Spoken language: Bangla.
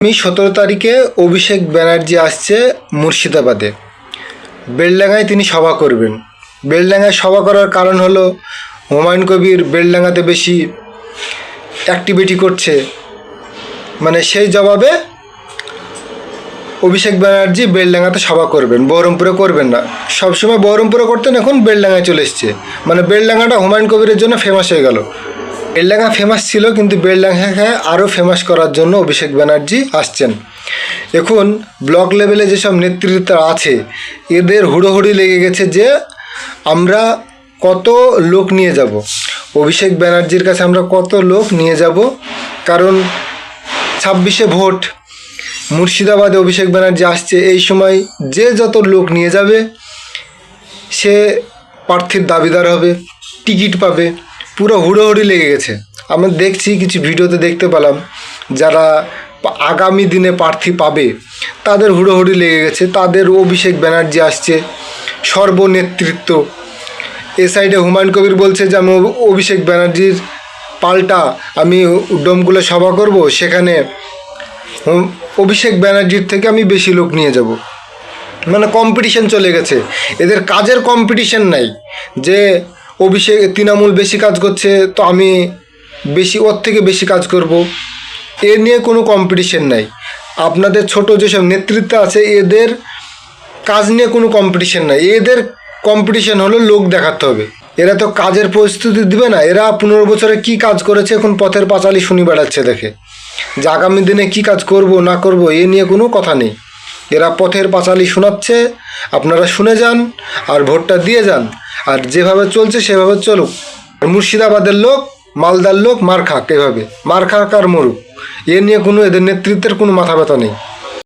17 তারিখে অভিষেক ব্যানার্জি আসছে মুর্শিদাবাদে। বেলডাঙায় তিনি সভা করবেন। বেলডাঙায় সভা করার কারণ হলো হুমায়ুন কবির বেলডাঙাতে বেশি অ্যাক্টিভিটি করছে, মানে সেই জবাবে অভিষেক ব্যানার্জি বেলডাঙাতে সভা করবেন, বহরমপুরে করবেন না। সবসময় বহরমপুরে করতেন, এখন বেলডাঙায় চলে এসছে। মানে বেলডাঙাটা হুমায়ুন কবিরের জন্য ফেমাস হয়ে গেল। বেলডাঙা ফেমাস ছিল, কিন্তু বেলডাঙাকে আরও ফেমাস করার জন্য অভিষেক ব্যানার্জি আসছেন। এখন ব্লক লেভেলে যেসব নেতৃত্ব আছে এদের হুড়োহুড়ি লেগে গেছে যে আমরা কত লোক নিয়ে যাব, অভিষেক ব্যানার্জির কাছে আমরা কত লোক নিয়ে যাব। কারণ 26শে ভোট, মুর্শিদাবাদে অভিষেক ব্যানার্জি আসছে, এই সময় যে যত লোক নিয়ে যাবে সে প্রার্থীর দাবিদার হবে, টিকিট পাবে। পুরো হুড়োহুড়ি লেগে গেছে। আমি দেখছি কিছু ভিডিওতে দেখতে পেলাম যারা আগামী দিনে প্রার্থী পাবে তাদের হুড়োহুড়ি লেগে গেছে। তাদের অভিষেক ব্যানার্জি আসছে, সর্বনেতৃত্ব। এ সাইডে হুমায়ুন কবির বলছে যে আমি অভিষেক ব্যানার্জির পাল্টা আমি ডোমকুলে সভা করব, সেখানে অভিষেক ব্যানার্জির থেকে আমি বেশি লোক নিয়ে যাব। মানে কম্পিটিশন চলে গেছে, এদের কাজের কম্পিটিশন নাই যে অভিষেক তৃণমূল বেশি কাজ করছে তো আমি বেশি ওর থেকে বেশি কাজ করব, এ নিয়ে কোনো কম্পিটিশন নাই। আপনাদের ছোট যেসব নেতৃত্ব আছে এদের কাজ নিয়ে কোনো কম্পিটিশন নাই, এদের কম্পিটিশন হলো লোক দেখাতে হবে। এরা তো কাজের প্রস্তুতি দিবে না। এরা 15 বছরে কি কাজ করেছে এখন পথের পাঁচালি শুনি বেড়াচ্ছে দেখে, যে আগামী দিনে কি কাজ করব না করব এ নিয়ে কোনো কথা নেই। এরা পথের পাঁচালি শোনাচ্ছে, আপনারা শুনে যান আর ভোটটা দিয়ে যান, আর যেভাবে চলছে সেভাবে চলুক। মুর্শিদাবাদের লোক মালদার লোক মার খাক, এভাবে মার খাক আর মরুক, এ নিয়ে কোনো এদের নেতৃত্বের কোনো মাথা ব্যথা নেই।